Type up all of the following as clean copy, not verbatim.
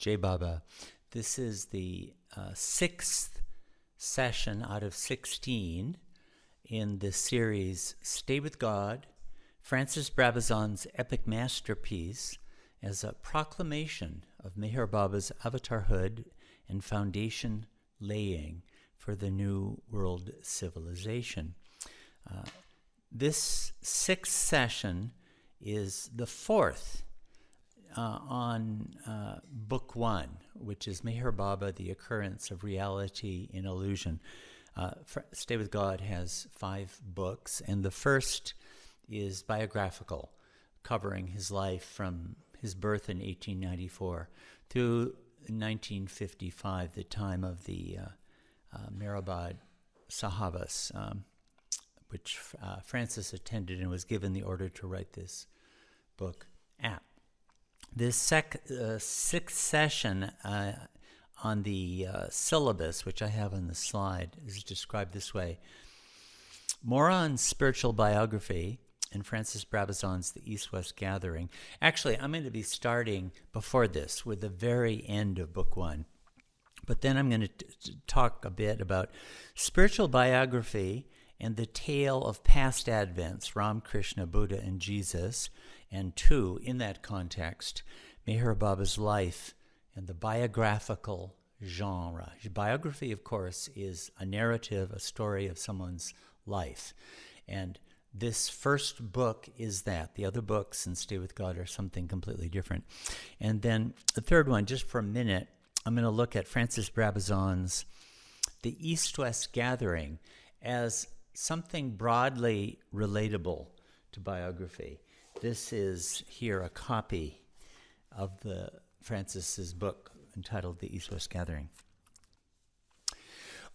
Jai Baba. This is the sixth session out of 16 in the series Stay with God, Francis Brabazon's epic masterpiece as a proclamation of Meherabad's Avatarhood and foundation laying for the New World civilization. This sixth session is the fourth on Book 1, which is Meherabad, the Occurrence of Reality in Illusion. Stay with God has 5 books, and the first is biographical, covering his life from his birth in 1894 through 1955, the time of the Meherabad Sahavas, which Francis attended and was given the order to write this book at. This sixth session on the syllabus, which I have on the slide, is described this way. More on spiritual biography and Francis Brabazon's The East-West Gathering. Actually, I'm going to be starting before this with the very end of Book 1. But then I'm going to talk a bit about spiritual biography and the tale of past advents, Ram, Krishna, Buddha, and Jesus. And 2, in that context, Meherabad's life and the biographical genre. Biography, of course, is a narrative, a story of someone's life. And this first book is that. The other books in Stay with God are something completely different. And then the third one, just for a minute, I'm going to look at Francis Brabazon's The East-West Gathering as something broadly relatable to biography. This is here a copy of Francis's book entitled The East-West Gathering.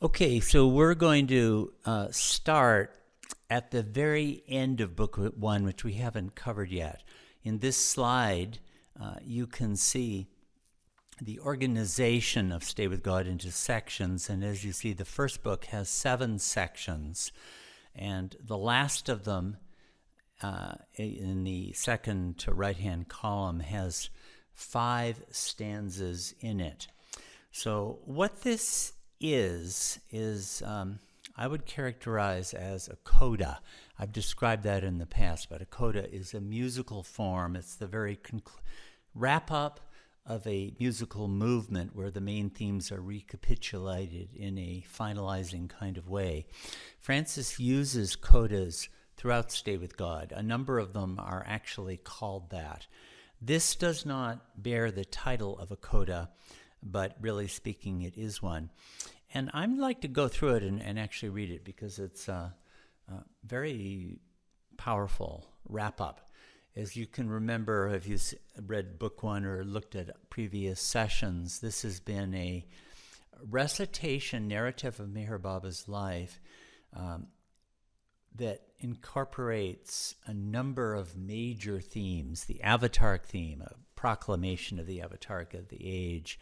Okay, so we're going to start at the very end of Book 1, which we haven't covered yet. In this slide, you can see the organization of Stay with God into sections, and as you see, the first book has 7 sections, and the last of them in the second to right-hand column has 5 stanzas in it. So what this is I would characterize as a coda. I've described that in the past, but a coda is a musical form. It's the very wrap-up of a musical movement where the main themes are recapitulated in a finalizing kind of way. Francis uses codas throughout Stay with God. A number of them are actually called that. This does not bear the title of a coda, but really speaking, it is one. And I'd like to go through it and actually read it because it's a very powerful wrap-up. As you can remember, if you read Book 1 or looked at previous sessions, this has been a recitation narrative of Meherabad's life that incorporates a number of major themes: the Avatar theme, a proclamation of the Avatar of the age,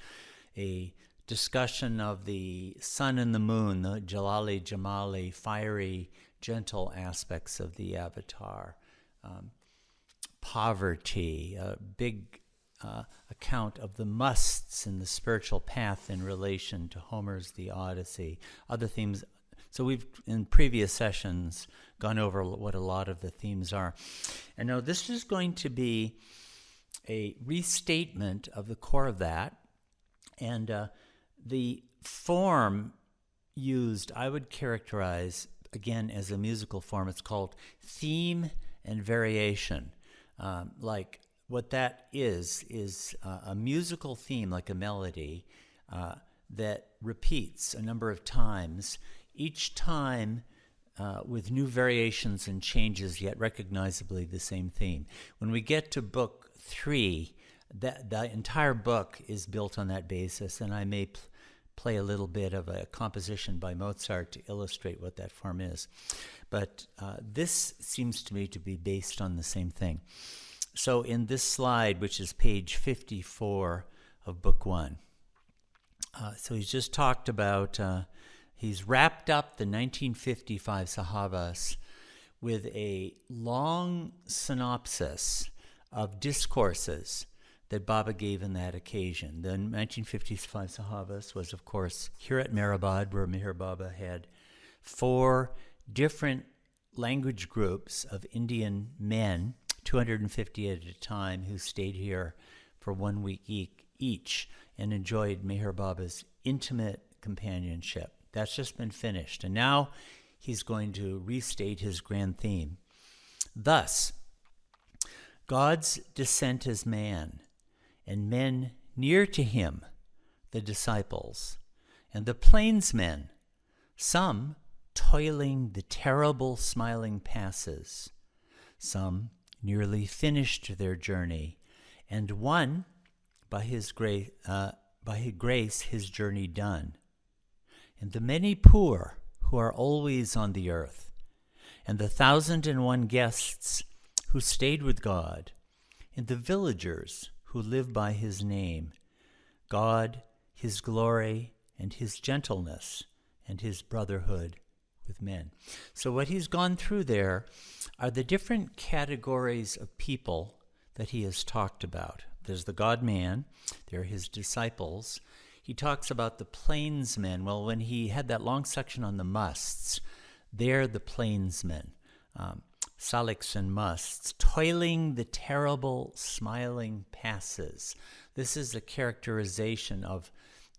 a discussion of the sun and the moon, the Jalali, Jamali, fiery, gentle aspects of the Avatar, poverty, a big account of the musts in the spiritual path in relation to Homer's The Odyssey, other themes. So we've, in previous sessions, gone over what a lot of the themes are. And now this is going to be a restatement of the core of that. And the form used, I would characterize, again, as a musical form. It's called theme and variation. Like what that is a musical theme, like a melody, that repeats a number of times, each time with new variations and changes, yet recognizably the same theme. When we get to Book 3, the entire book is built on that basis, and I may play a little bit of a composition by Mozart to illustrate what that form is. But this seems to me to be based on the same thing. So in this slide, which is page 54 of Book 1, so he's just talked about, he's wrapped up the 1955 Sahavas with a long synopsis of discourses that Baba gave in that occasion. The 1955 Sahavas was, of course, here at Meherabad, where Meher Baba had 4 different language groups of Indian men, 250 at a time, who stayed here for 1 week each and enjoyed Meher Baba's intimate companionship. That's just been finished. And now he's going to restate his grand theme. Thus, God's descent as man, and men near to him, the disciples, and the plainsmen, some toiling the terrible smiling passes, some nearly finished their journey, and one by his grace his journey done, and the many poor who are always on the earth, and the 1,001 guests who stayed with God, and the villagers who live by his name, God, his glory, and his gentleness, and his brotherhood with men. So what he's gone through there are the different categories of people that he has talked about. There's the God-man, there are his disciples. He talks about the plainsmen. Well, when he had that long section on the musts, they're the plainsmen, saliks and musts, toiling the terrible smiling passes. This is a characterization of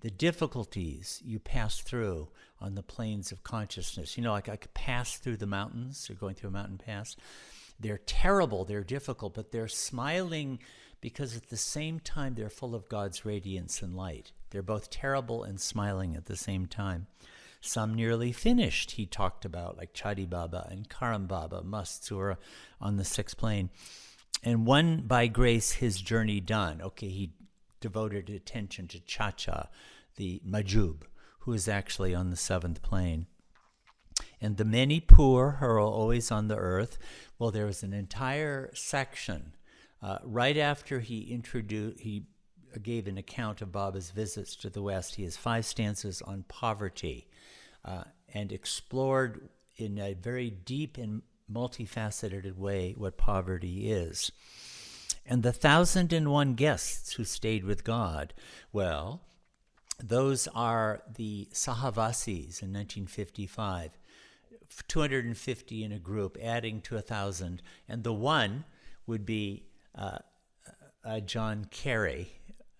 the difficulties you pass through on the plains of consciousness. You know, like I could pass through the mountains, or going through a mountain pass. They're terrible, they're difficult, but they're smiling because at the same time they're full of God's radiance and light. They're both terrible and smiling at the same time. Some nearly finished, he talked about, like Chadi Baba and Karam Baba, musts who are on the 6th plane. And one by grace his journey done. Okay, he devoted attention to Chacha, the Majub, who is actually on the 7th plane. And the many poor who are always on the earth. Well, there was an entire section right after he gave an account of Baba's visits to the West. He has 5 stanzas on poverty and explored in a very deep and multifaceted way what poverty is. And the 1,001 guests who stayed with God, well, those are the Sahavasis in 1955, 250 in a group, adding to 1,000. And the one would be John Carey,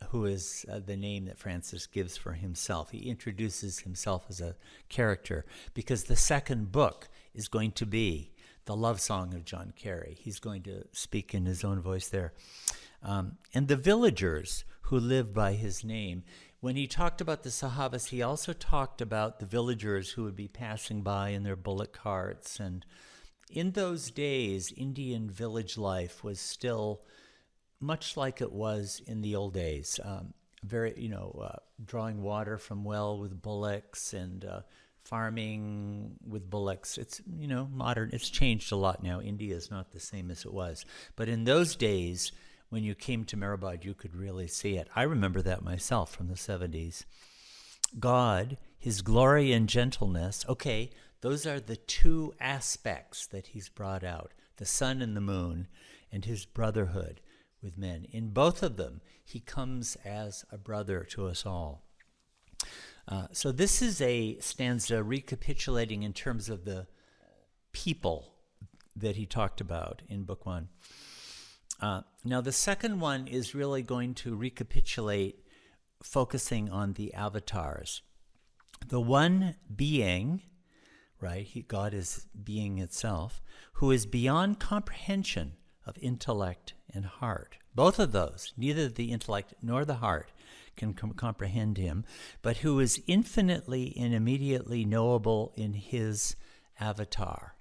who is the name that Francis gives for himself. He introduces himself as a character because the second book is going to be the love song of John Carey. He's going to speak in his own voice there. And the villagers who live by his name. When he talked about the Sahavas, he also talked about the villagers who would be passing by in their bullock carts. And in those days, Indian village life was still much like it was in the old days. Drawing water from well with bullocks and farming with bullocks. It's, modern. It's changed a lot now. India is not the same as it was. But in those days, when you came to Meherabad, you could really see it. I remember that myself from the 70s. God, his glory and gentleness, okay, those are the 2 aspects that he's brought out, the sun and the moon, and his brotherhood with men. In both of them, he comes as a brother to us all. So this is a stanza recapitulating in terms of the people that he talked about in Book 1. Now, the second one is really going to recapitulate, focusing on the avatars. The one being, right, God is being itself, who is beyond comprehension of intellect and heart. Both of those, neither the intellect nor the heart can comprehend him, but who is infinitely and immediately knowable in his avatar,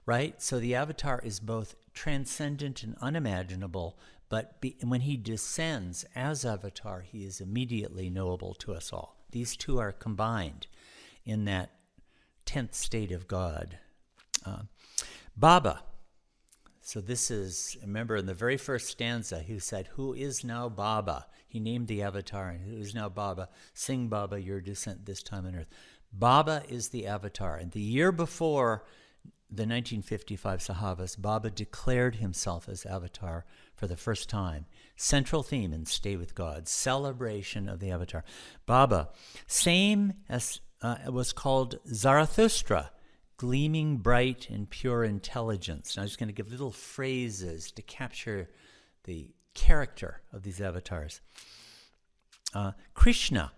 right? So the avatar is both transcendent and unimaginable, but when he descends as avatar, he is immediately knowable to us all. These 2 are combined in that 10th state of God. Baba. So this is, remember in the very first stanza, he said, who is now Baba? He named the avatar, and who is now Baba? Sing Baba, your descent this time on earth. Baba is the avatar. And the year before the 1955 Sahavas, Baba declared himself as Avatar for the first time. Central theme in Stay with God, celebration of the Avatar. Baba, same as was called Zarathustra, gleaming bright and pure intelligence. Now I'm just going to give little phrases to capture the character of these avatars. Krishna,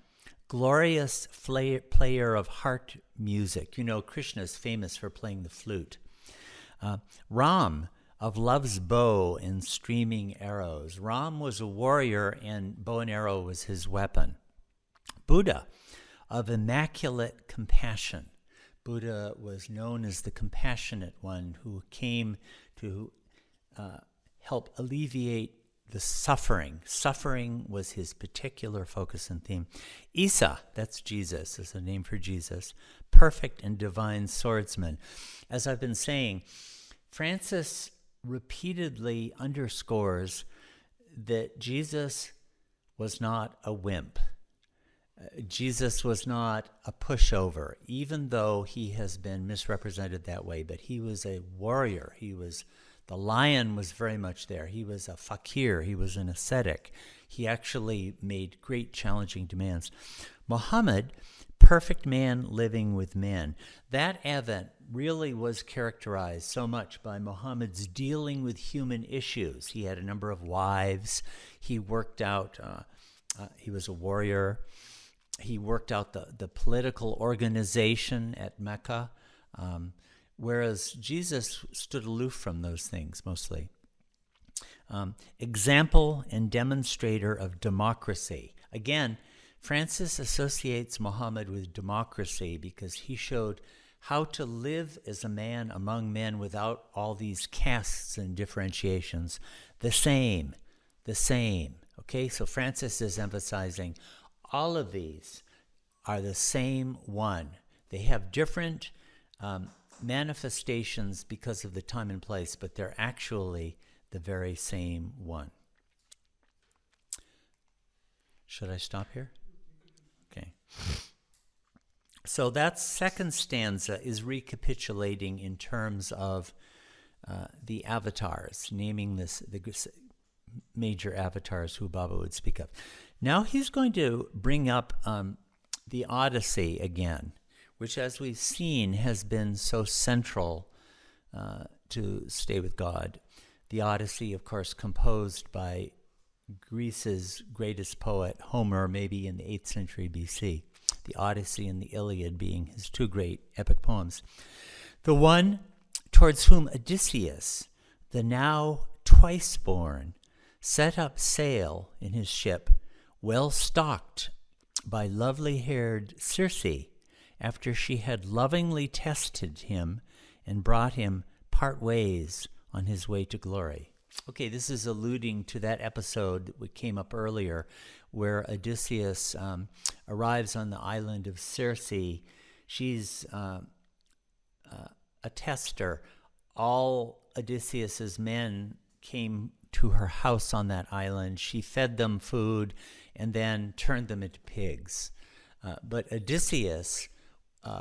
glorious player of heart music. You know, Krishna is famous for playing the flute. Rahm, of love's bow and streaming arrows. Rahm was a warrior, and bow and arrow was his weapon. Buddha, of immaculate compassion. Buddha was known as the compassionate one who came to help alleviate the suffering. Suffering was his particular focus and theme. Isa, that's Jesus, is a name for Jesus, perfect and divine swordsman. As I've been saying, Francis repeatedly underscores that Jesus was not a wimp. Jesus was not a pushover, even though he has been misrepresented that way, but he was a warrior. The lion was very much there. He was a fakir. He was an ascetic. He actually made great challenging demands. Muhammad, perfect man living with men. That advent really was characterized so much by Muhammad's dealing with human issues. He had a number of wives. He worked out, he was a warrior. He worked out the political organization at Mecca, whereas Jesus stood aloof from those things mostly. Example and demonstrator of democracy. Again, Francis associates Muhammad with democracy because he showed how to live as a man among men without all these castes and differentiations. The same. Okay, so Francis is emphasizing all of these are the same one. They have different manifestations because of the time and place, but they're actually the very same one. Should I stop here? Okay. So that second stanza is recapitulating in terms of the avatars, naming the major avatars who Baba would speak of. Now he's going to bring up the Odyssey again, which, as we've seen, has been so central to Stay with God. The Odyssey, of course, composed by Greece's greatest poet, Homer, maybe in the 8th century BC. The Odyssey and the Iliad being his two great epic poems. The one towards whom Odysseus, the now twice born, set up sail in his ship, well stocked by lovely-haired Circe, after she had lovingly tested him and brought him part ways on his way to glory. Okay, this is alluding to that episode that came up earlier where Odysseus arrives on the island of Circe. She's a tester. All Odysseus's men came to her house on that island. She fed them food and then turned them into pigs. But Odysseus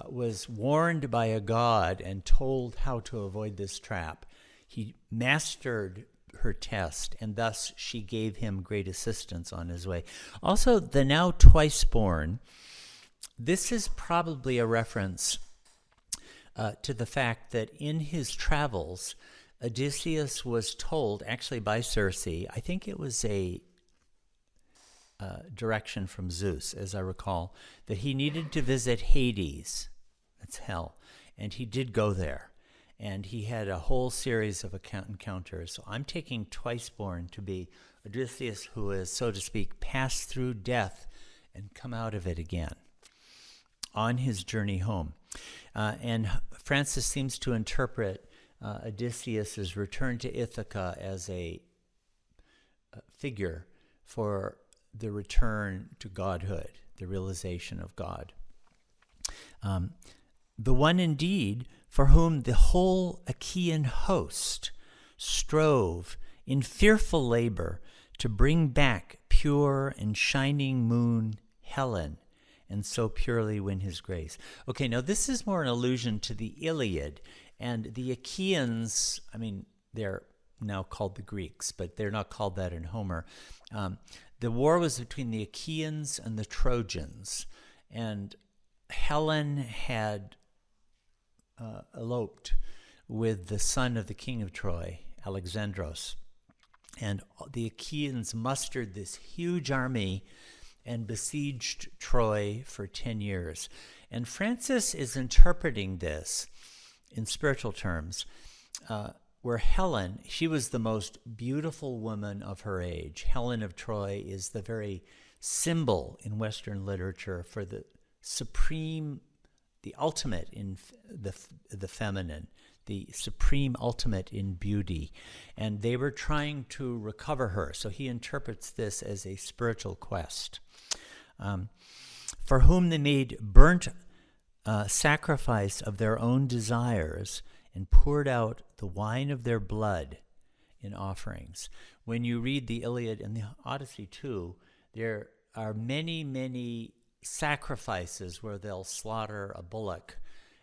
was warned by a god and told how to avoid this trap. He mastered her test, and thus she gave him great assistance on his way. Also, the now twice born, this is probably a reference to the fact that in his travels, Odysseus was told, actually by Circe, I think it was a direction from Zeus, as I recall, that he needed to visit Hades, that's hell, and he did go there. And he had a whole series of encounters. So I'm taking twice-born to be Odysseus who has, so to speak, passed through death and come out of it again on his journey home. And Francis seems to interpret Odysseus' return to Ithaca as a figure for the return to godhood, the realization of God. The one indeed for whom the whole Achaean host strove in fearful labor to bring back pure and shining moon Helen, and so purely win his grace. Okay, now this is more an allusion to the Iliad And the Achaeans, I mean, they're now called the Greeks, but they're not called that in Homer. The war was between the Achaeans and the Trojans, and Helen had eloped with the son of the king of Troy, Alexandros. And the Achaeans mustered this huge army and besieged Troy for 10 years. And Francis is interpreting this in spiritual terms, where Helen, she was the most beautiful woman of her age. Helen of Troy is the very symbol in Western literature for the supreme, the ultimate in the feminine, the supreme ultimate in beauty. And they were trying to recover her. So he interprets this as a spiritual quest. For whom they made burnt sacrifice of their own desires and poured out the wine of their blood in offerings. When you read the Iliad and the Odyssey too, there are many, many sacrifices where they'll slaughter a bullock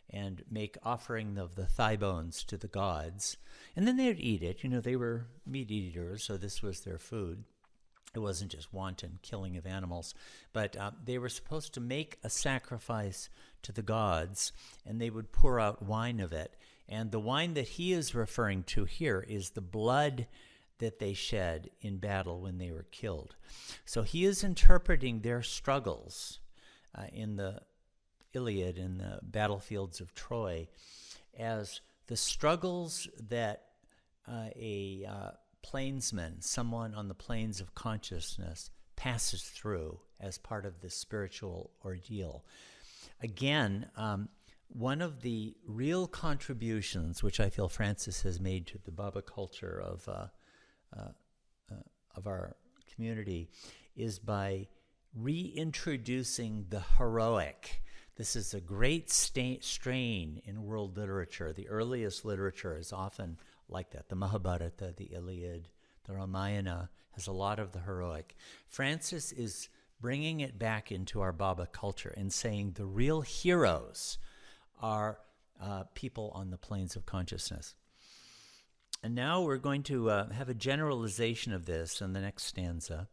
and make offering of the thigh bones to the gods. And then they'd eat it. You know, they were meat eaters, so this was their food. It wasn't just wanton killing of animals, but they were supposed to make a sacrifice to the gods, and they would pour out wine of it. And the wine that he is referring to here is the blood that they shed in battle when they were killed. So he is interpreting their struggles in the Iliad, in the battlefields of Troy, as the struggles that a plainsman, someone on the plains of consciousness, passes through as part of this spiritual ordeal. Again, one of the real contributions which I feel Francis has made to the Baba culture of our community is by reintroducing the heroic. This is a great strain in world literature. The earliest literature is often like that. The Mahabharata, the Iliad, the Ramayana has a lot of the heroic. Francis is bringing it back into our Baba culture and saying the real heroes are people on the planes of consciousness. And now we're going to have a generalization of this in the next stanza.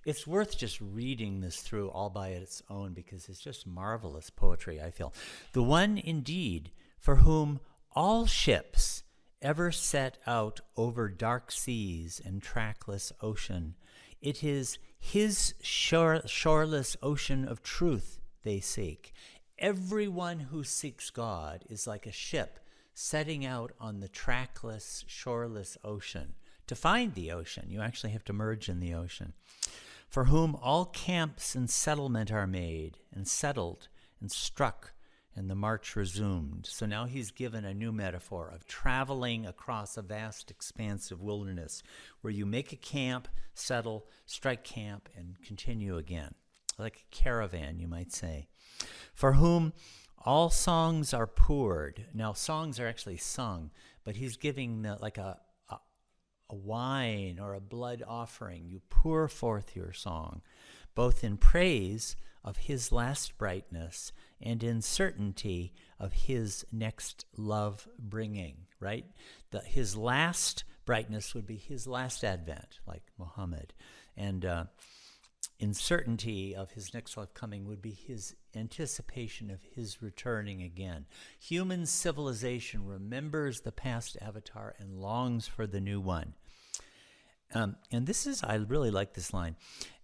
It's worth just reading this through all by its own because it's just marvelous poetry, I feel. The one indeed for whom all ships ever set out over dark seas and trackless ocean, it is his shoreless ocean of truth they seek. Everyone who seeks God is like a ship setting out on the trackless, shoreless ocean. To find the ocean, you actually have to merge in the ocean. For whom all camps and settlement are made and settled and struck, and the march resumed. So now he's given a new metaphor of traveling across a vast expanse of wilderness where you make a camp, settle, strike camp, and continue again. Like a caravan, you might say. For whom all songs are poured. Now, songs are actually sung, but he's giving like a wine or a blood offering. You pour forth your song, both in praise of his last brightness and in certainty of his next love bringing, right? His last brightness would be his last advent, like Muhammad. And in certainty of his next love coming would be his anticipation of his returning again. Human civilization remembers the past avatar and longs for the new one. And this is, I really like this line,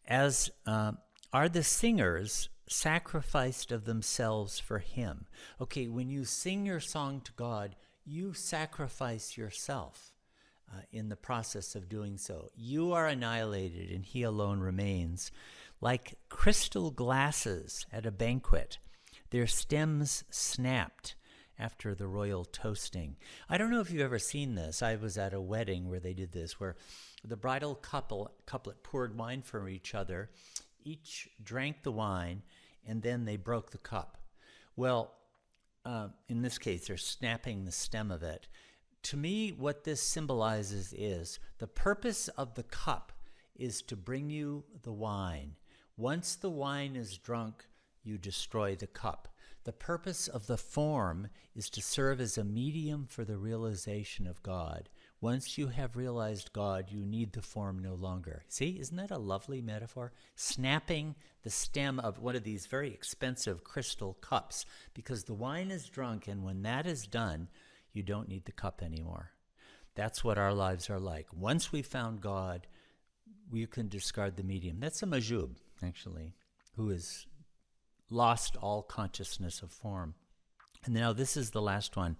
as are the singers sacrificed of themselves for him. Okay, when you sing your song to God, you sacrifice yourself in the process of doing so. You are annihilated and he alone remains. Like crystal glasses at a banquet, their stems snapped after the royal toasting. I don't know if you've ever seen this. I was at a wedding where they did this, where the bridal couplet poured wine for each other. Each drank the wine, and then they broke the cup. Well, in this case, they're snapping the stem of it. To me, what this symbolizes is the purpose of the cup is to bring you the wine. Once the wine is drunk, you destroy the cup. The purpose of the form is to serve as a medium for the realization of God. Once you have realized God, you need the form no longer. See, isn't that a lovely metaphor? Snapping the stem of one of these very expensive crystal cups, because the wine is drunk, and when that is done, you don't need the cup anymore. That's what our lives are like. Once we found God, we can discard the medium. That's a majub, actually, who has lost all consciousness of form. And now this is the last one.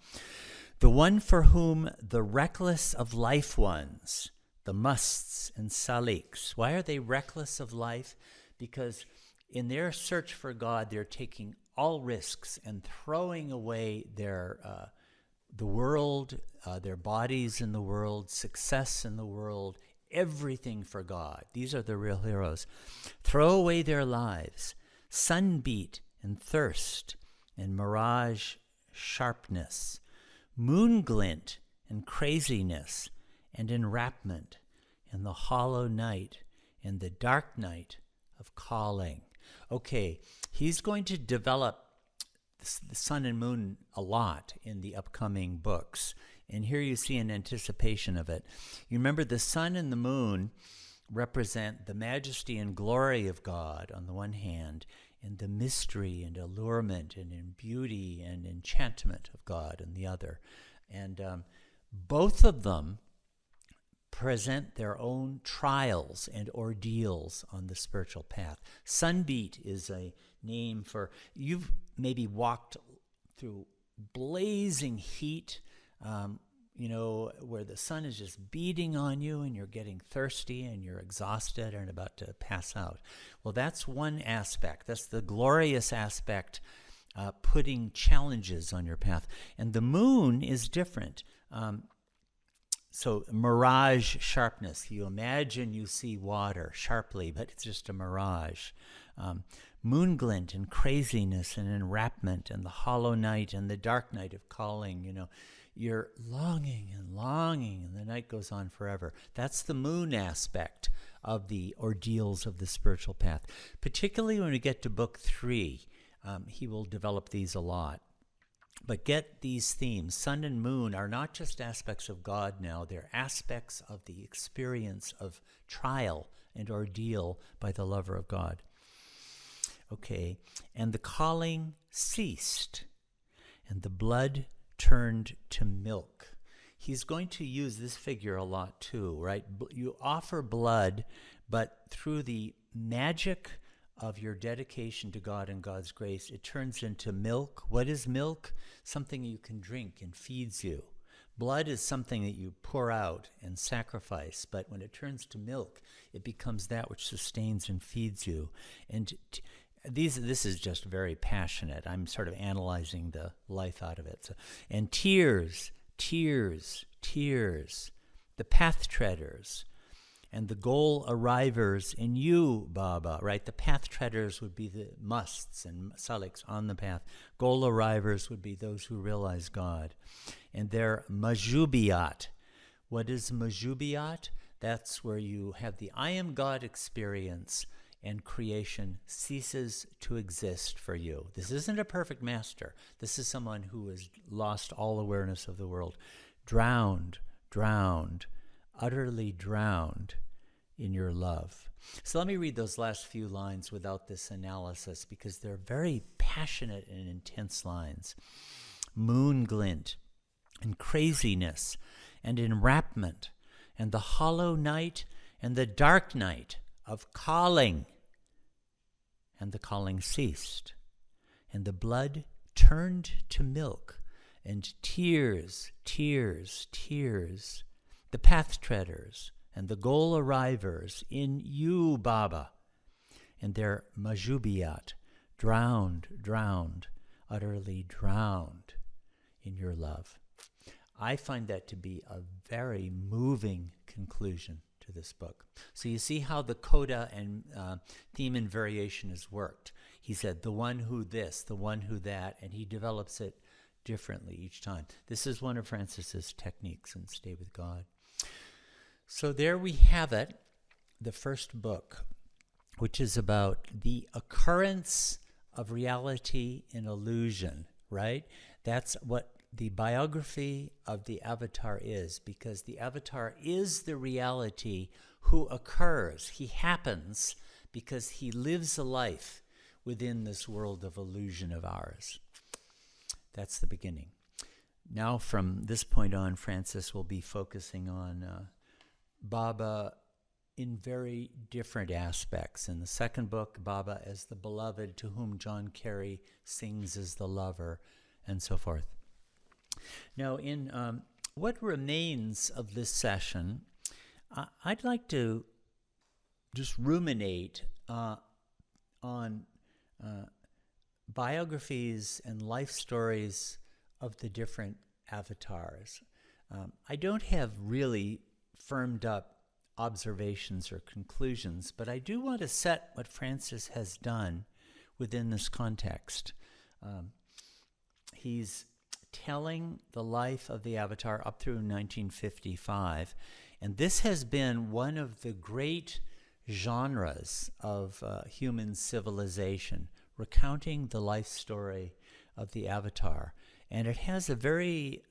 The one for whom the reckless of life ones, the musts and saliks. Why are they reckless of life? Because in their search for God, they're taking all risks and throwing away their the world, their bodies in the world, success in the world, everything for God. These are the real heroes. Throw away their lives. Sunbeat and thirst and mirage sharpness, moon glint and craziness and enwrapment, and the hollow night and the dark night of calling. Okay, he's going to develop the sun and moon a lot in the upcoming books, and here you see an anticipation of it. You remember the sun and the moon represent the majesty and glory of God on the one hand, and the mystery and allurement and in beauty and enchantment of God on the other. And both of them present their own trials and ordeals on the spiritual path. Sunbeat is a name for, you've maybe walked through blazing heat, where the sun is just beating on you and you're getting thirsty and you're exhausted and about to pass out. Well, that's one aspect. That's the glorious aspect, putting challenges on your path. And the moon is different. So mirage sharpness. You imagine you see water sharply, but it's just a mirage. Moon glint and craziness and enwrapment and the hollow night and the dark night of calling, You're longing and longing, and the night goes on forever. That's the moon aspect of the ordeals of the spiritual path. Particularly when we get to book 3, he will develop these a lot. But get these themes. Sun and moon are not just aspects of God now. They're aspects of the experience of trial and ordeal by the lover of God. Okay, and the calling ceased, and the blood turned to milk. He's going to use this figure a lot too, right? You offer blood, but through the magic of your dedication to God and God's grace, it turns into milk. What is milk? Something you can drink and feeds you. Blood is something that you pour out and sacrifice, but when it turns to milk, it becomes that which sustains and feeds you. And this is just very passionate. I'm sort of analyzing the life out of it. So, and tears, the path treaders, and the goal arrivers in you, Baba, right? The path treaders would be the musts and saliks on the path. Goal arrivers would be those who realize God. And they're majubiat. What is majubiat? That's where you have the I am God experience, and creation ceases to exist for you. This isn't a perfect master. This is someone who has lost all awareness of the world. Drowned, utterly drowned in your love. So let me read those last few lines without this analysis, because they're very passionate and intense lines. Moon glint and craziness and enwrapment and the hollow night and the dark night of calling. And the calling ceased, and the blood turned to milk, and tears, the path treaders, and the goal arrivers in you, Baba, and their majubiat, drowned, utterly drowned in your love. I find that to be a very moving conclusion to this book. So you see how the coda and theme and variation has worked. He said the one who this, the one who that, and he develops it differently each time. This is one of Francis's techniques in Stay with God. So there we have it, the first book, which is about the occurrence of reality in illusion, right? That's what the biography of the Avatar is, because the Avatar is the reality who occurs. He happens because he lives a life within this world of illusion of ours. That's the beginning. Now, from this point on, Francis will be focusing on Baba in very different aspects. In the second book, Baba as the beloved to whom John Carey sings as the lover, and so forth. Now, in what remains of this session, I'd like to just ruminate on biographies and life stories of the different avatars. I don't have really firmed up observations or conclusions, but I do want to set what Francis has done within this context. He's telling the life of the Avatar up through 1955, and this has been one of the great genres of human civilization, recounting the life story of the Avatar. And it has a very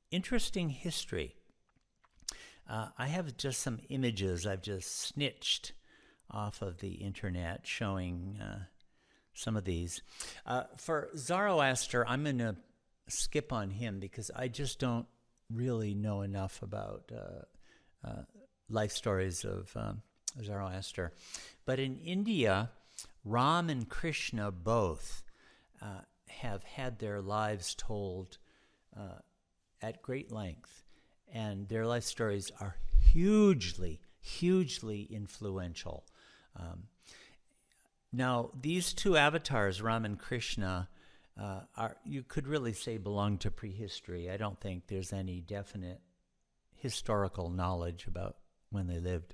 interesting history. I have just some images I've just snitched off of the internet showing some of these. For Zoroaster, I'm going to skip on him because I just don't really know enough about life stories of Zoroaster. But in India, Ram and Krishna both have had their lives told at great length. And their life stories are hugely, hugely influential. Now, these two avatars, Ram and Krishna, you could really say belong to prehistory. I don't think there's any definite historical knowledge about when they lived.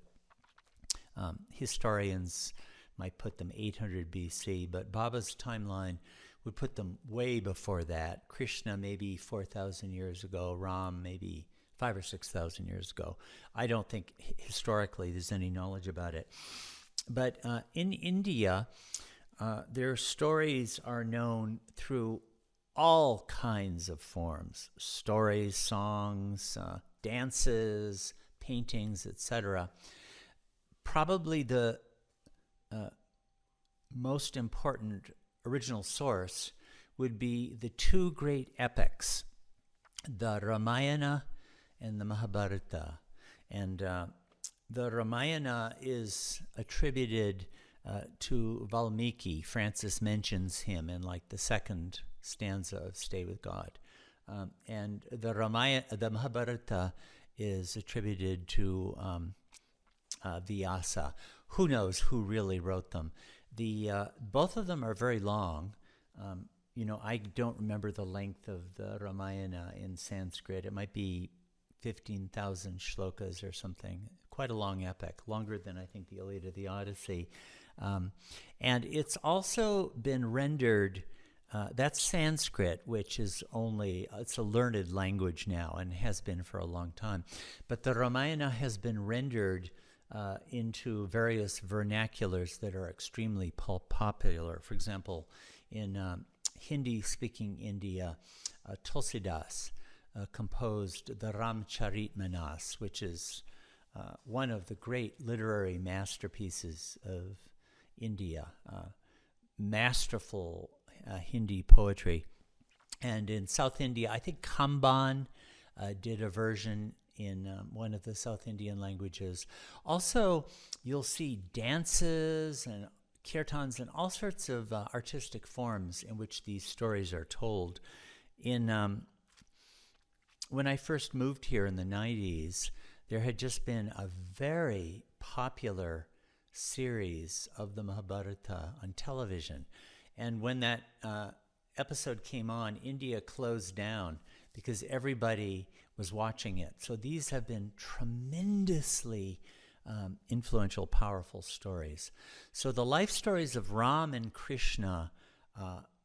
Historians might put them 800 BC, but Baba's timeline would put them way before that. Krishna maybe 4,000 years ago, Ram maybe 5,000 or 6,000 years ago. I don't think historically there's any knowledge about it. But in India, their stories are known through all kinds of forms: stories, songs, dances, paintings, etc. Probably the most important original source would be the two great epics, the Ramayana and the Mahabharata. And the Ramayana is attributed to Valmiki. Francis mentions him in like the second stanza of Stay with God. And the Mahabharata is attributed to Vyasa. Who knows who really wrote them? Both of them are very long. I don't remember the length of the Ramayana in Sanskrit. It might be 15,000 shlokas or something. Quite a long epic, longer than I think the Iliad or the Odyssey. And it's also been rendered, that's Sanskrit, which is it's a learned language now and has been for a long time. But the Ramayana has been rendered into various vernaculars that are extremely popular. For example, in Hindi-speaking India, Tulsidas composed the Ramcharitmanas, which is one of the great literary masterpieces of India, masterful Hindi poetry. And in South India, I think Kamban did a version in one of the South Indian languages. Also, you'll see dances and kirtans and all sorts of artistic forms in which these stories are told. When I first moved here in the 90s, there had just been a very popular series of the Mahabharata on television. And when that episode came on, India closed down because everybody was watching it. So these have been tremendously influential, powerful stories. So the life stories of Ram and Krishna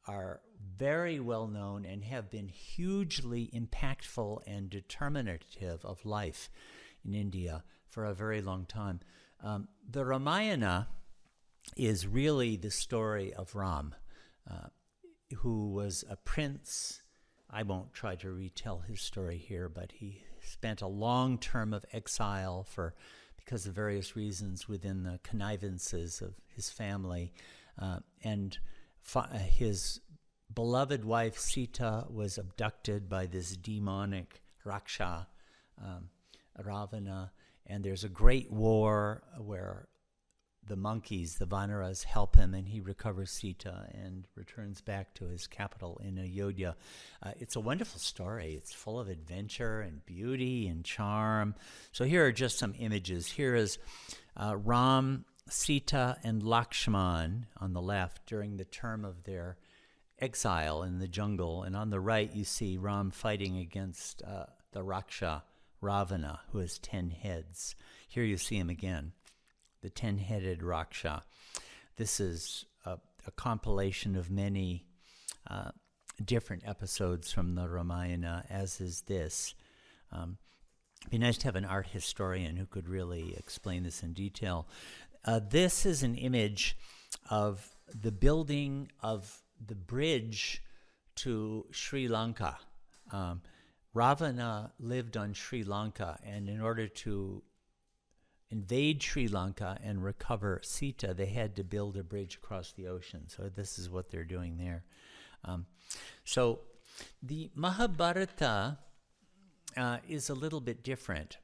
are very well known and have been hugely impactful and determinative of life in India for a very long time. The Ramayana is really the story of Rahm, who was a prince. I won't try to retell his story here, but he spent a long term of exile because of various reasons within the connivances of his family. And his beloved wife Sita was abducted by this demonic Raksha, Ravana, and there's a great war where the monkeys, the Vanaras, help him, and he recovers Sita and returns back to his capital in Ayodhya. It's a wonderful story. It's full of adventure and beauty and charm. So here are just some images. Here is Ram, Sita, and Lakshman on the left during the term of their exile in the jungle. And on the right, you see Ram fighting against the Raksha, Ravana, who has 10 heads. Here you see him again, the 10-headed Raksha. This is a compilation of many different episodes from the Ramayana, as is this. It'd be nice to have an art historian who could really explain this in detail. This is an image of the building of the bridge to Sri Lanka. Ravana lived on Sri Lanka, and in order to invade Sri Lanka and recover Sita, they had to build a bridge across the ocean. So this is what they're doing there. So the Mahabharata is a little bit different.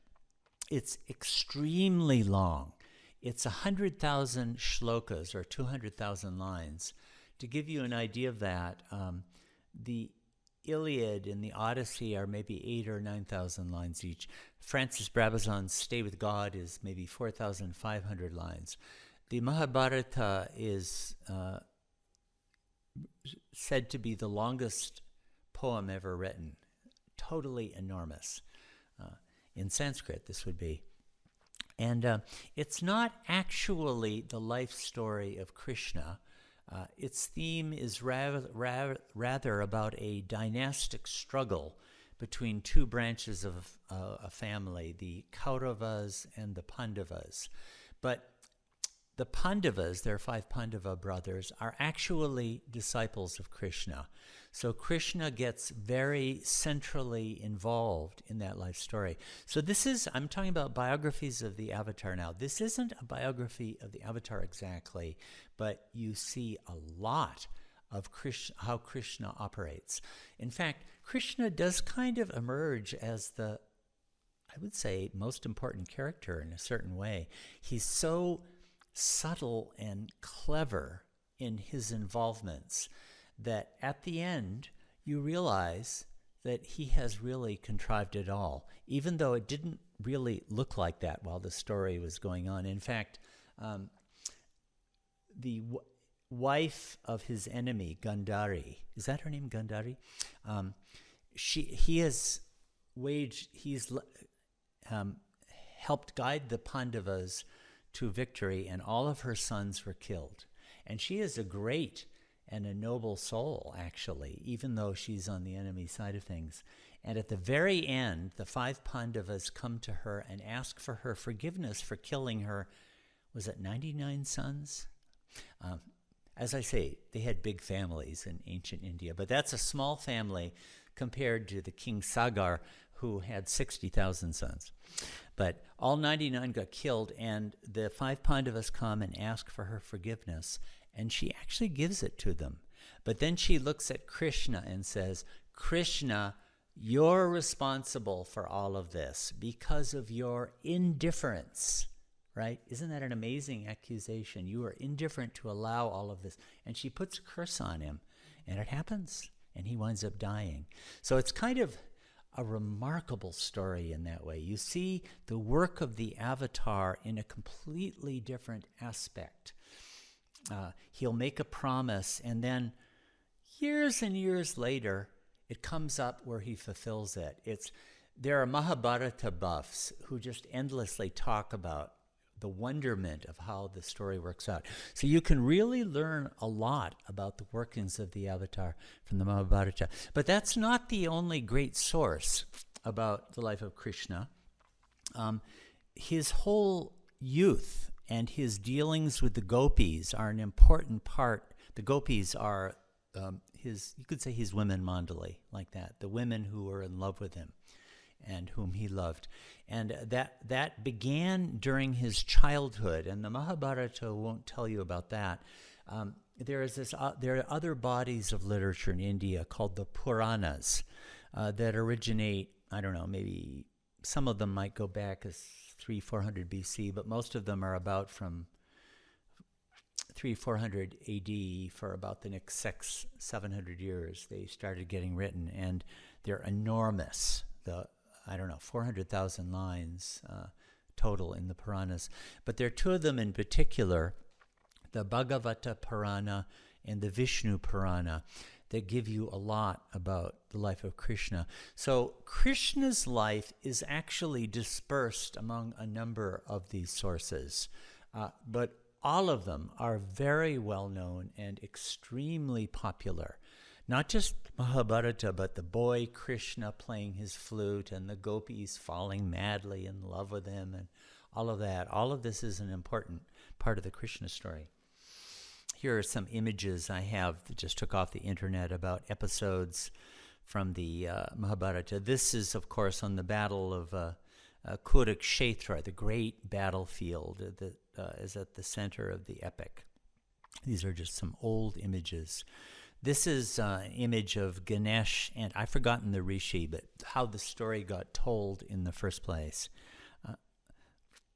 It's extremely long. It's 100,000 shlokas, or 200,000 lines. To give you an idea of that, the Iliad and the Odyssey are maybe 8,000 or 9,000 lines each. Francis Brabazon's Stay with God is maybe 4,500 lines. The Mahabharata is said to be the longest poem ever written. Totally enormous. In Sanskrit, this would be. And it's not actually the life story of Krishna. Its theme is rather about a dynastic struggle between two branches of a family, the Kauravas and the Pandavas. But the Pandavas, there are 5 Pandava brothers, are actually disciples of Krishna. So Krishna gets very centrally involved in that life story. So I'm talking about biographies of the Avatar now. This isn't a biography of the Avatar exactly, but you see a lot of how Krishna operates. In fact, Krishna does kind of emerge as I would say, most important character in a certain way. He's so subtle and clever in his involvements that at the end you realize that he has really contrived it all, even though it didn't really look like that while the story was going on. In fact, the wife of his enemy, Gandhari, is that her name, Gandhari? He's helped guide the Pandavas to victory, and all of her sons were killed. And she is a great and a noble soul, actually, even though she's on the enemy side of things. And at the very end, the 5 Pandavas come to her and ask for her forgiveness for killing her, was it 99 sons? As I say, they had big families in ancient India, but that's a small family compared to the King Sagar, who had 60,000 sons. But all 99 got killed, and the 5 Pandavas come and ask for her forgiveness, and she actually gives it to them. But then she looks at Krishna and says, Krishna, you're responsible for all of this because of your indifference, right? Isn't that an amazing accusation? You are indifferent to allow all of this. And she puts a curse on him, and it happens, and he winds up dying. So it's kind of a remarkable story in that way. You see the work of the Avatar in a completely different aspect. He'll make a promise, and then years and years later, it comes up where he fulfills it. There are Mahabharata buffs who just endlessly talk about the wonderment of how the story works out. So you can really learn a lot about the workings of the Avatar from the Mahabharata. But that's not the only great source about the life of Krishna. His whole youth and his dealings with the gopis are an important part. The gopis are you could say his women mandali, like that, the women who were in love with him and whom he loved. And that began during his childhood, and the Mahabharata won't tell you about that. There are other bodies of literature in India called the Puranas that originate, I don't know, maybe some of them might go back as 300-400 BC, but most of them are about from 300-400 AD for about the next 600-700 years. They started getting written, and they're enormous. 400,000 lines total in the Puranas. But there are two of them in particular, the Bhagavata Purana and the Vishnu Purana, that give you a lot about the life of Krishna. So Krishna's life is actually dispersed among a number of these sources, but all of them are very well known and extremely popular. Not just Mahabharata, but the boy Krishna playing his flute and the gopis falling madly in love with him and all of that. All of this is an important part of the Krishna story. Here are some images I have that just took off the internet about episodes from the Mahabharata. This is, of course, on the battle of Kurukshetra, the great battlefield that is at the center of the epic. These are just some old images. This is an image of Ganesh, and I've forgotten the rishi, but how the story got told in the first place.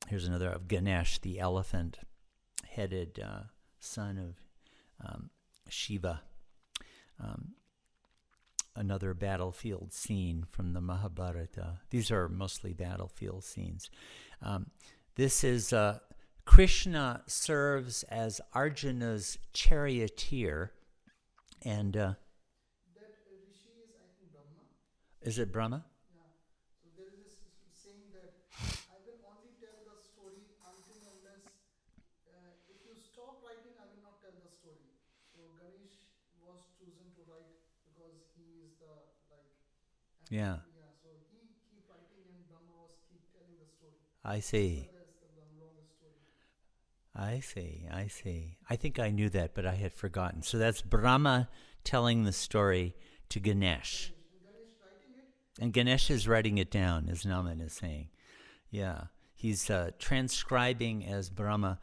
Here's another of Ganesh, the elephant-headed son of Shiva. Another battlefield scene from the Mahabharata. These are mostly battlefield scenes. This is Krishna serves as Arjuna's charioteer, and that rishi is, I think, Brahma. Is it Brahma? Yeah. So there is this saying that I will only tell the story until unless if you stop writing, I will not tell the story. So Ganesh was chosen to write because he is the Yeah. Yeah. So he keep writing and Brahma was keep telling the story. I see. But that's the longest story. I see. I think I knew that, but I had forgotten. So that's Brahma telling the story to Ganesh. Ganesh writing it. And Ganesh is writing it down, as Naman is saying. Yeah. He's transcribing as Brahma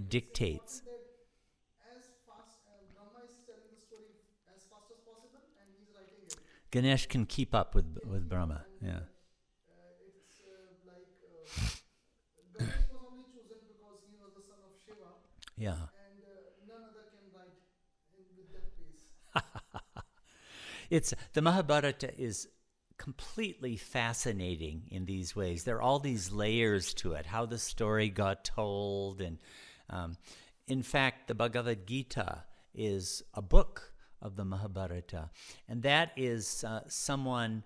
dictates. That as fast Brahma is telling the story as fast as possible and he's writing it. Ganesh can keep up with Brahma. Yeah. It's Ganesh was only chosen because he was the son of Shiva. Yeah. And none other can write with that pace. The Mahabharata is completely fascinating in these ways. There are all these layers to it, how the story got told. And in fact, the Bhagavad Gita is a book of the Mahabharata. And that is someone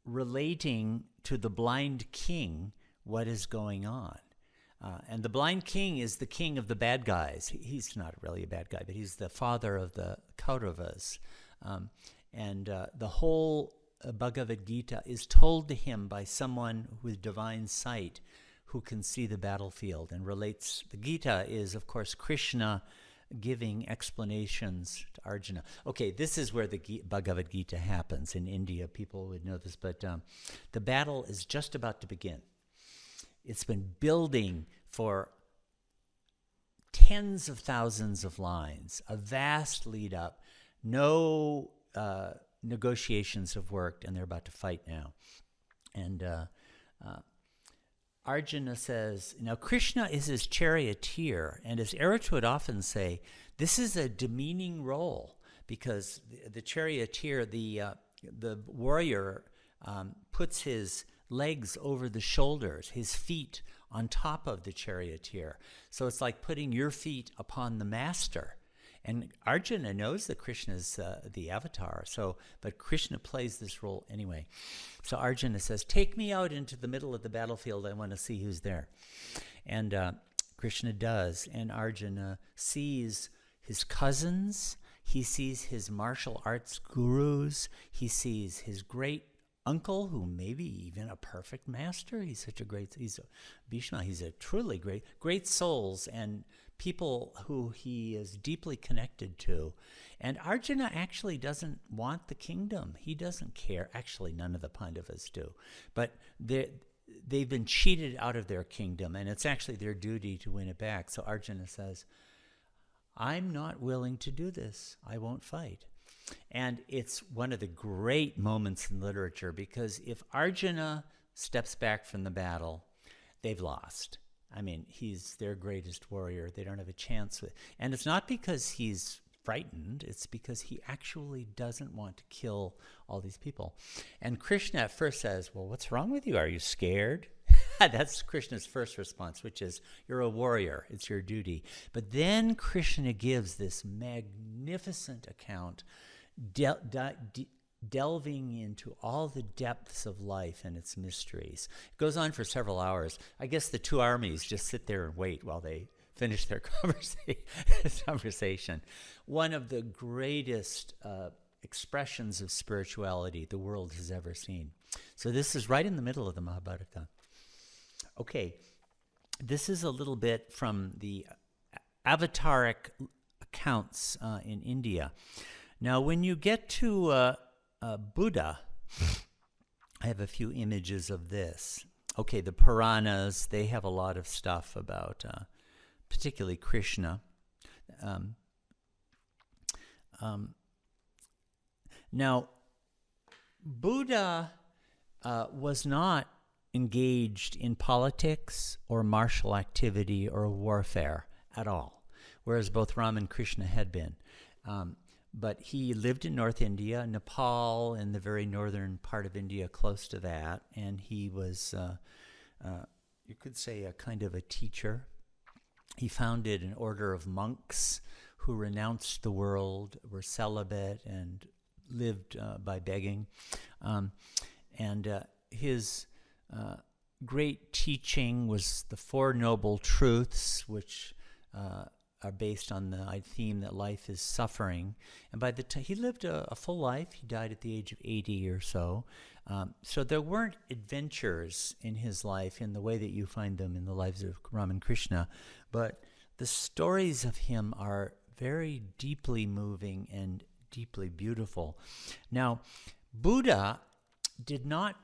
relating to the blind king what is going on. And the blind king is the king of the bad guys. He's not really a bad guy, but he's the father of the Kauravas. And the whole Bhagavad Gita is told to him by someone with divine sight who can see the battlefield and relates. The Gita is, of course, Krishna giving explanations to Arjuna. Okay, this is where the Bhagavad Gita happens in India. People would know this, but the battle is just about to begin. It's been building for tens of thousands of lines, a vast lead up. No negotiations have worked, and they're about to fight now. And Arjuna says, now Krishna is his charioteer, and as Eretz would often say, this is a demeaning role, because the charioteer, the warrior, puts his legs over the shoulders, his feet on top of the charioteer. So it's like putting your feet upon the master. And Arjuna knows that Krishna is the avatar, but Krishna plays this role anyway. So Arjuna says, take me out into the middle of the battlefield. I want to see who's there. And Krishna does. And Arjuna sees his cousins. He sees his martial arts gurus. He sees his great uncle who may be even a perfect master. He's such a great, he's a Bhishma, he's a truly great souls and people who he is deeply connected to. And Arjuna actually doesn't want the kingdom. He doesn't care. Actually, none of the Pandavas do. But they've been cheated out of their kingdom, and it's actually their duty to win it back. So Arjuna says, I'm not willing to do this. I won't fight. And it's one of the great moments in literature, because if Arjuna steps back from the battle, they've lost. I mean, he's their greatest warrior. They don't have a chance. And it's not because he's frightened. It's because he actually doesn't want to kill all these people. And Krishna at first says, well, what's wrong with you? Are you scared? That's Krishna's first response, which is, you're a warrior. It's your duty. But then Krishna gives this magnificent account, delving into all the depths of life and its mysteries. It goes on for several hours. I guess the two armies just sit there and wait while they finish their conversation. One of the greatest expressions of spirituality the world has ever seen. So this is right in the middle of the Mahabharata. Okay, this is a little bit from the Avataric accounts in India. Now, when you get to Buddha, I have a few images of this. Okay, the Puranas, they have a lot of stuff about particularly Krishna. Now, Buddha was not engaged in politics or martial activity or warfare at all, whereas both Ram and Krishna had been. But he lived in North India, Nepal, in the very northern part of India, close to that, and he was, you could say, a kind of a teacher. He founded an order of monks who renounced the world, were celibate, and lived by begging. And his great teaching was the Four Noble Truths, which are based on the theme that life is suffering. And by the time he lived a full life, he died at the age of 80 or so. So there weren't adventures in his life in the way that you find them in the lives of Ram and Krishna, but the stories of him are very deeply moving and deeply beautiful. Now, Buddha did not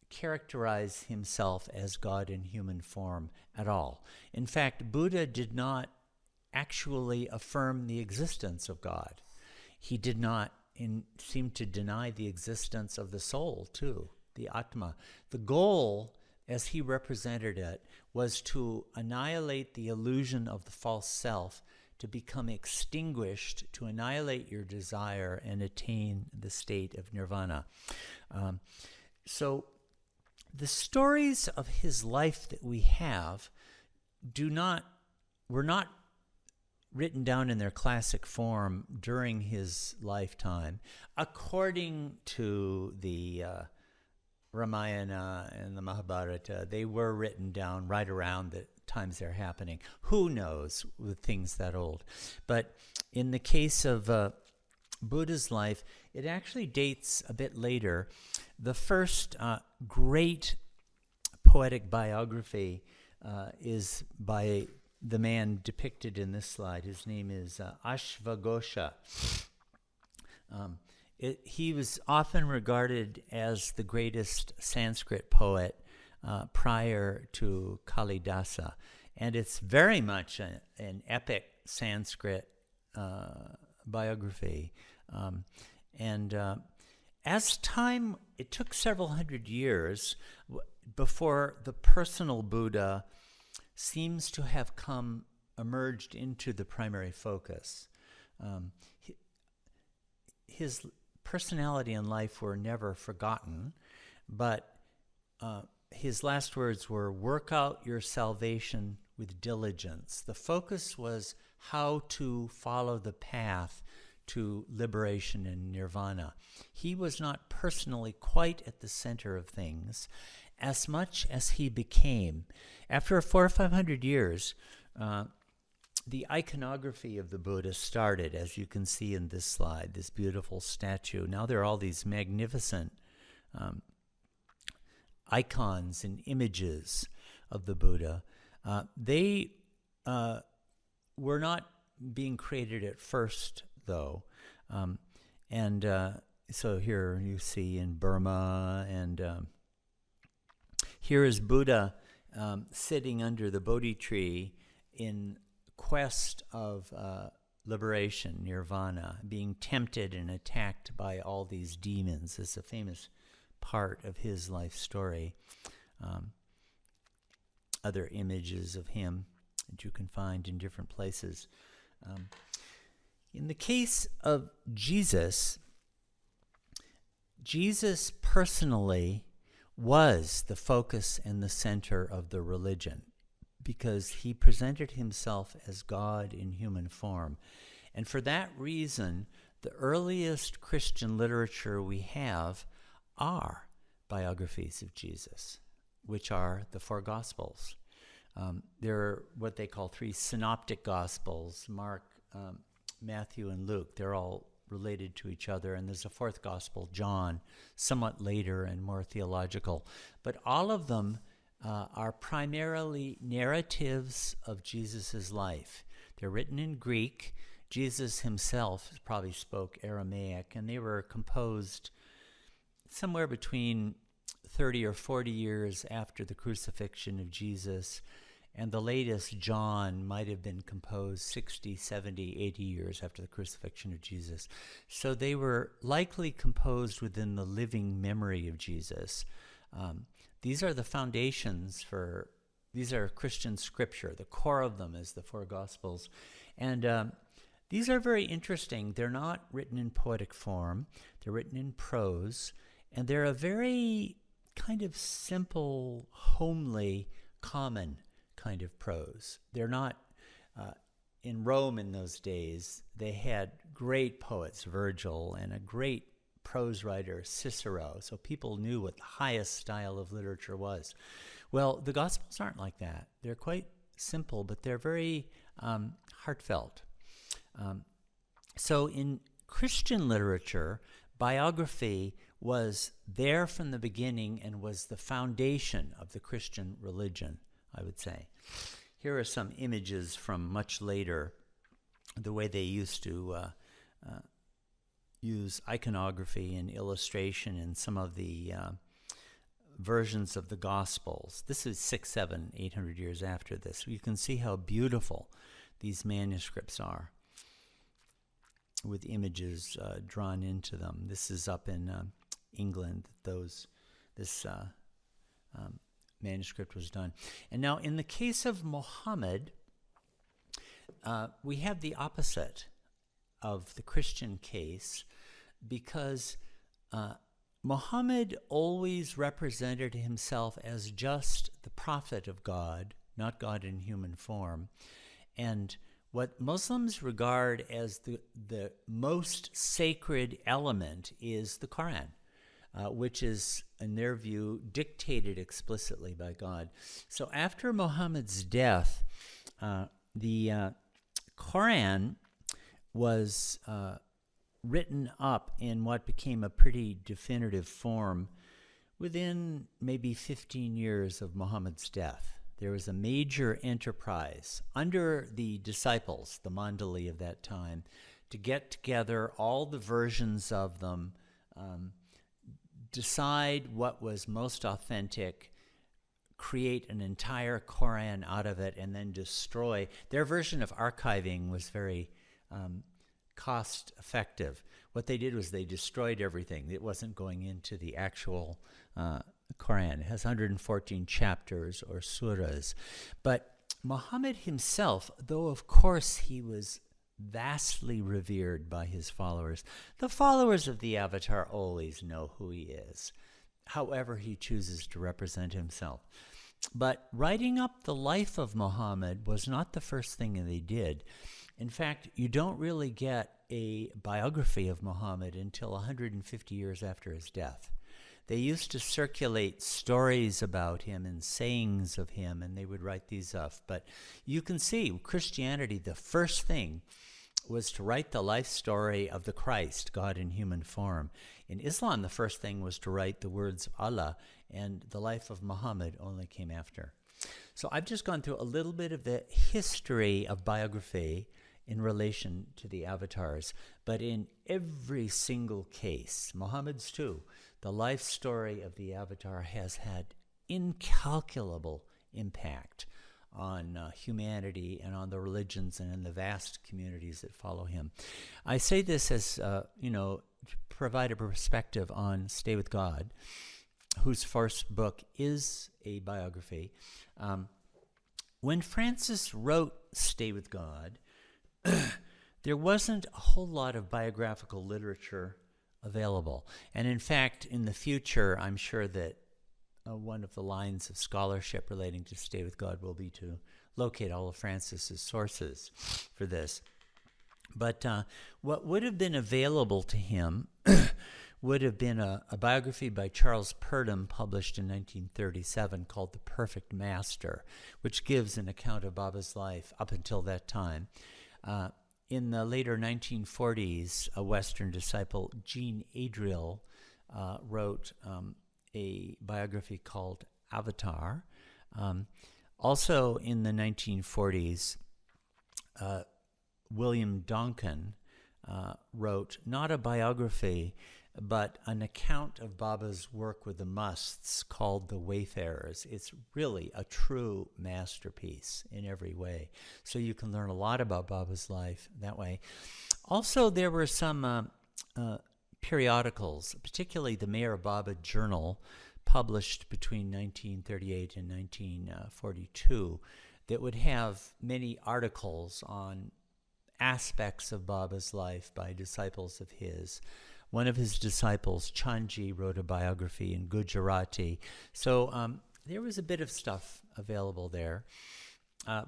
characterize himself as God in human form at all. In fact, Buddha did not actually affirm the existence of God. He did not seem to deny the existence of the soul, too, the Atma. The goal, as he represented it, was to annihilate the illusion of the false self, to become extinguished, to annihilate your desire and attain the state of nirvana. So the stories of his life that we have were not written down in their classic form during his lifetime. According to the Ramayana and the Mahabharata, they were written down right around the times they're happening. Who knows with things that old? But in the case of Buddha's life, it actually dates a bit later. The first great poetic biography is by the man depicted in this slide. His name is Ashvagosha. He was often regarded as the greatest Sanskrit poet prior to Kalidasa, and it's very much an epic Sanskrit biography. As time, it took several hundred years before the personal Buddha seems to have emerged into the primary focus. His personality and life were never forgotten, but his last words were, "Work out your salvation with diligence." The focus was how to follow the path to liberation and nirvana. He was not personally quite at the center of things as much as he became. After 400 or 500 years, the iconography of the Buddha started, as you can see in this slide, this beautiful statue. Now there are all these magnificent icons and images of the Buddha. They were not being created at first, though. So here you see in Burma, and here is Buddha sitting under the Bodhi tree in quest of liberation, nirvana, being tempted and attacked by all these demons. It's a famous part of his life story. Other images of him that you can find in different places. In the case of Jesus, Jesus personally was the focus and the center of the religion, because he presented himself as God in human form. And for that reason, the earliest Christian literature we have are biographies of Jesus, which are the four Gospels. There are what they call three synoptic Gospels, Mark, Matthew, and Luke. They're all related to each other, and there's a fourth Gospel, John, somewhat later and more theological. But all of them are primarily narratives of Jesus' life. They're written in Greek. Jesus himself probably spoke Aramaic, and they were composed somewhere between 30 or 40 years after the crucifixion of Jesus, and the latest, John, might have been composed 60, 70, 80 years after the crucifixion of Jesus. So they were likely composed within the living memory of Jesus. These are the foundations these are Christian scripture. The core of them is the four Gospels. And these are very interesting. They're not written in poetic form. They're written in prose. And they're a very kind of simple, homely, common kind of prose. They're not, in Rome in those days, they had great poets, Virgil, and a great prose writer, Cicero. So people knew what the highest style of literature was. Well, the Gospels aren't like that. They're quite simple, but they're very heartfelt. So in Christian literature, biography was there from the beginning and was the foundation of the Christian religion, I would say. Here are some images from much later, the way they used to use iconography and illustration in some of the versions of the Gospels. This is 600, 700, 800 years after this. You can see how beautiful these manuscripts are, with images drawn into them. This is up in England. This manuscript was done. And now, in the case of Muhammad, we have the opposite of the Christian case, because Muhammad always represented himself as just the prophet of God, not God in human form. And what Muslims regard as the most sacred element is the Quran, which is, in their view, dictated explicitly by God. So after Muhammad's death, the Quran was written up in what became a pretty definitive form within maybe 15 years of Muhammad's death. There was a major enterprise under the disciples, the Mandali of that time, to get together all the versions of them, decide what was most authentic, create an entire Quran out of it, and then destroy. Their version of archiving was very cost effective. What they did was they destroyed everything. It wasn't going into the actual Quran. It has 114 chapters or surahs. But Muhammad himself, though of course he was vastly revered by his followers, the followers of the Avatar always know who he is, however he chooses to represent himself. But writing up the life of Muhammad was not the first thing they did. In fact, you don't really get a biography of Muhammad until 150 years after his death. They used to circulate stories about him and sayings of him, and they would write these up. But you can see, Christianity, the first thing was to write the life story of the Christ, God in human form. In Islam, the first thing was to write the words of Allah, and the life of Muhammad only came after. So I've just gone through a little bit of the history of biography in relation to the avatars. But in every single case, Muhammad's too, the life story of the avatar has had incalculable impact on humanity and on the religions and in the vast communities that follow him. I say this as, to provide a perspective on Stay With God, whose first book is a biography. When Francis wrote Stay With God, there wasn't a whole lot of biographical literature available. And in fact, in the future, I'm sure that one of the lines of scholarship relating to Stay With God will be to locate all of Francis's sources for this. But what would have been available to him would have been a biography by Charles Purdom published in 1937 called The Perfect Master, which gives an account of Baba's life up until that time. In the later 1940s, a Western disciple, Jean Adriel, wrote a biography called Avatar. Also in the 1940s, William Donkin wrote not a biography, but an account of Baba's work with the musts called The Wayfarers. It's really a true masterpiece in every way. So you can learn a lot about Baba's life that way. Also, there were some periodicals, particularly the Meherabad Journal, published between 1938 and 1942, that would have many articles on aspects of Baba's life by disciples of his. One of his disciples, Chanji, wrote a biography in Gujarati. So there was a bit of stuff available there. I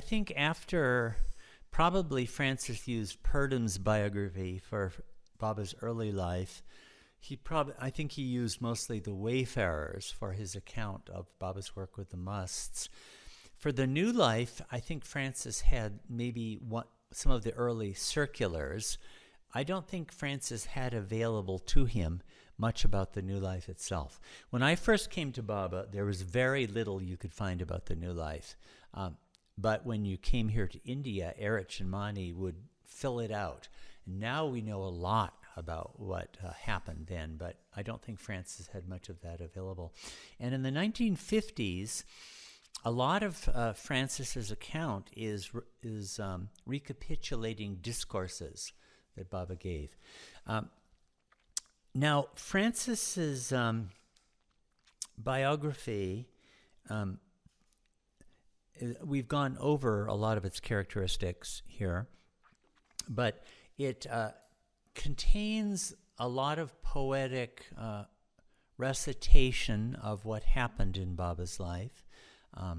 think after probably Francis used Purdom's biography for Baba's early life, I think he used mostly The Wayfarers for his account of Baba's work with the musts. For the new life, I think Francis had maybe some of the early circulars. I don't think Francis had available to him much about the new life itself. When I first came to Baba, there was very little you could find about the new life. But when you came here to India, Erich and Mani would fill it out. And now we know a lot about what happened then, but I don't think Francis had much of that available. And in the 1950s, a lot of Francis's account is recapitulating discourses that Baba gave. Now, Francis's biography, we've gone over a lot of its characteristics here, but it contains a lot of poetic recitation of what happened in Baba's life. A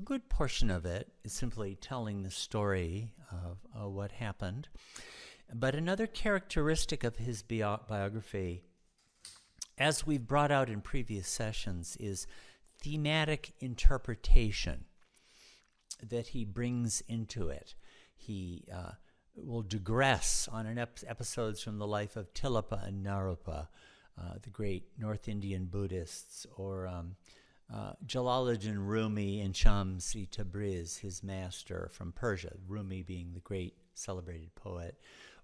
good portion of it is simply telling the story of what happened. But another characteristic of his biography, as we've brought out in previous sessions, is thematic interpretation that he brings into it. He will digress on episodes from the life of Tilapa and Naropa, the great North Indian Buddhists, or Jalaluddin Rumi and Shamsi Tabriz, his master from Persia, Rumi being the great celebrated poet,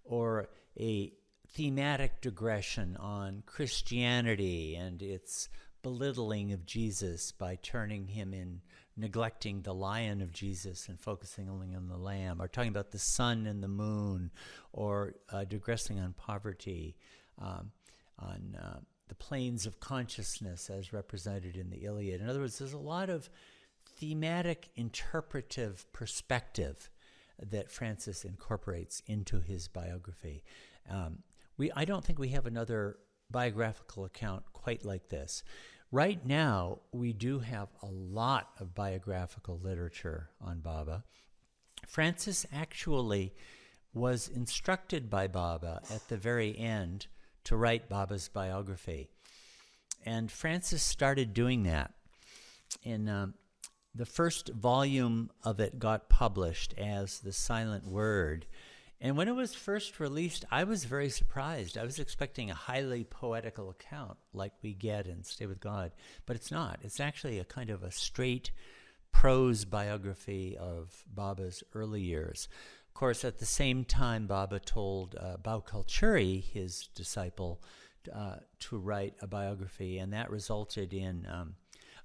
or a thematic digression on Christianity and its belittling of Jesus by turning him in, neglecting the lion of Jesus and focusing only on the lamb, or talking about the sun and the moon, or digressing on poverty, on the planes of consciousness as represented in the Iliad. In other words, there's a lot of thematic interpretive perspective that Francis incorporates into his biography. I don't think we have another biographical account quite like this. Right now, we do have a lot of biographical literature on Baba. Francis actually was instructed by Baba at the very end to write Baba's biography. And Francis started doing that. the first volume of it got published as The Silent Word. And when it was first released, I was very surprised. I was expecting a highly poetical account like we get in Stay with God, but it's not. It's actually a kind of a straight prose biography of Baba's early years. Of course, at the same time, Baba told Bhau Kalchuri, his disciple, to write a biography, and that resulted in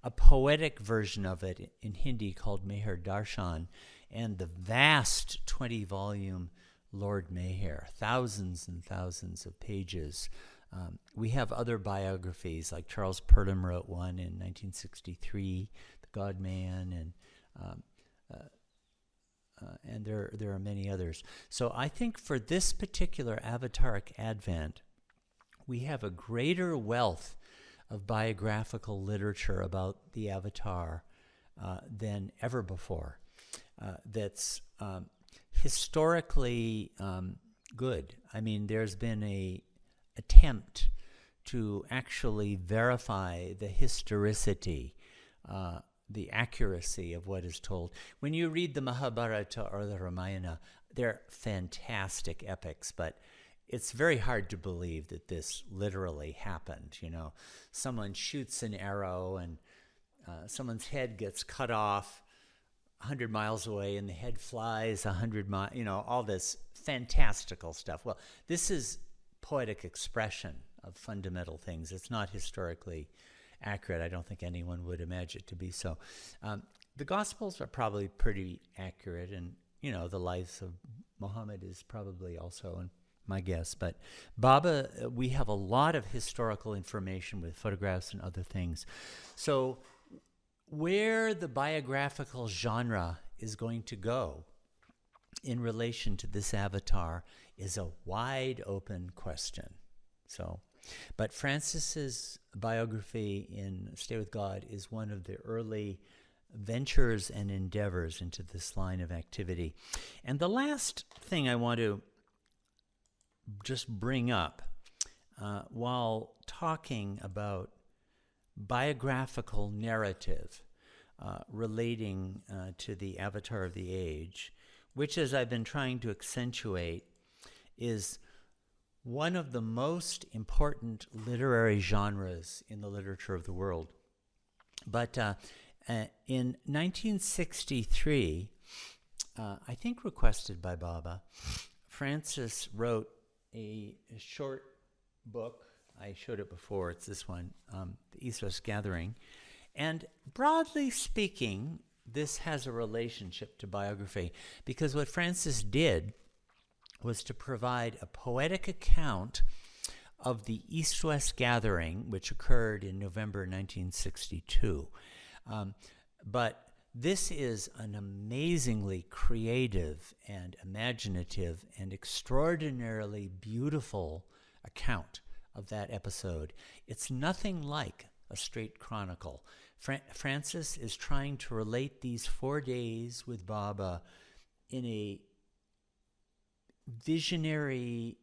a poetic version of it in Hindi called Meher Darshan, and the vast 20-volume Lord Meher, thousands and thousands of pages. We have other biographies, like Charles Purdom wrote one in 1963, The God-Man, and there are many others. So I think for this particular Avataric Advent, we have a greater wealth of biographical literature about the Avatar than ever before. That's historically good. I mean, there's been a attempt to actually verify the historicity, the accuracy of what is told. When you read the Mahabharata or the Ramayana, they're fantastic epics, but it's very hard to believe that this literally happened. You know, someone shoots an arrow and someone's head gets cut off 100 miles away and the head flies 100 miles, you know, all this fantastical stuff. Well, this is poetic expression of fundamental things. It's not historically accurate. I don't think anyone would imagine it to be so. The Gospels are probably pretty accurate, and, you know, the life of Muhammad is probably also my guess. But Baba, we have a lot of historical information with photographs and other things. So where the biographical genre is going to go in relation to this avatar is a wide open question. But Francis's biography in Stay with God is one of the early ventures and endeavors into this line of activity. And the last thing I want to just bring up while talking about biographical narrative relating to the Avatar of the Age, which, as I've been trying to accentuate, is one of the most important literary genres in the literature of the world. But in 1963, I think requested by Baba, Francis wrote a short book. I showed it before. It's this one, The Ethos Gathering. And broadly speaking, this has a relationship to biography, because what Francis did was to provide a poetic account of the East-West Gathering, which occurred in November 1962. But this is an amazingly creative and imaginative and extraordinarily beautiful account of that episode. It's nothing like a straight chronicle. Francis is trying to relate these 4 days with Baba in a visionary,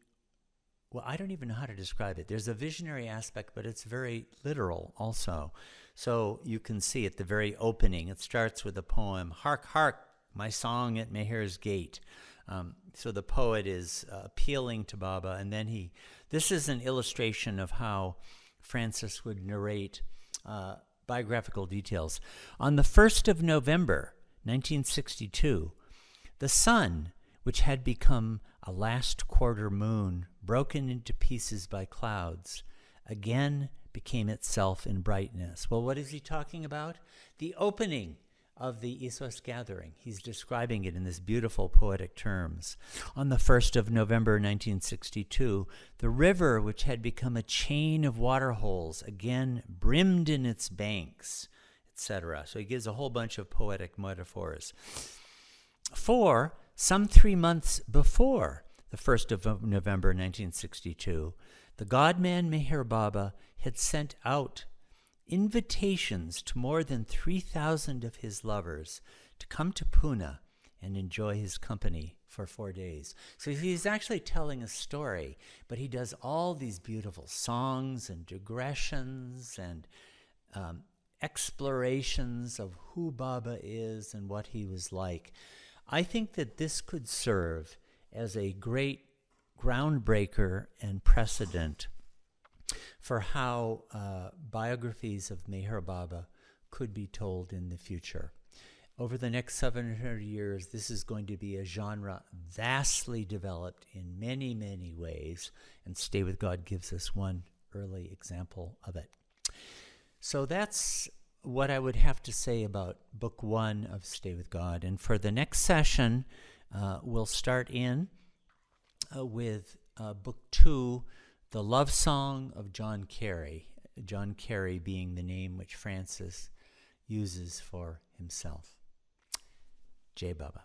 well, I don't even know how to describe it. There's a visionary aspect, but it's very literal also. So you can see at the very opening, it starts with a poem, "Hark, hark, my song at Meher's gate." So the poet is appealing to Baba, and then this is an illustration of how Francis would narrate biographical details. On the 1st of November, 1962, the sun, which had become a last quarter moon broken into pieces by clouds, again became itself in brightness. Well, what is he talking about? The opening of the Ethos Gathering. He's describing it in this beautiful poetic terms. On the 1st of November 1962, the river, which had become a chain of water holes, again brimmed in its banks, etc. So he gives a whole bunch of poetic metaphors. For some 3 months before the 1st of November 1962, the God-man Meher Baba had sent out invitations to more than 3,000 of his lovers to come to Pune and enjoy his company for 4 days. So he's actually telling a story, but he does all these beautiful songs and digressions and explorations of who Baba is and what he was like. I think that this could serve as a great groundbreaker and precedent for how biographies of Meher Baba could be told in the future. Over the next 700 years, this is going to be a genre vastly developed in many, many ways, and Stay With God gives us one early example of it. So that's what I would have to say about Book 1 of Stay With God. And for the next session, we'll start in with Book 2, The Love Song of John Carey. John Carey being the name which Francis uses for himself. Jai Baba.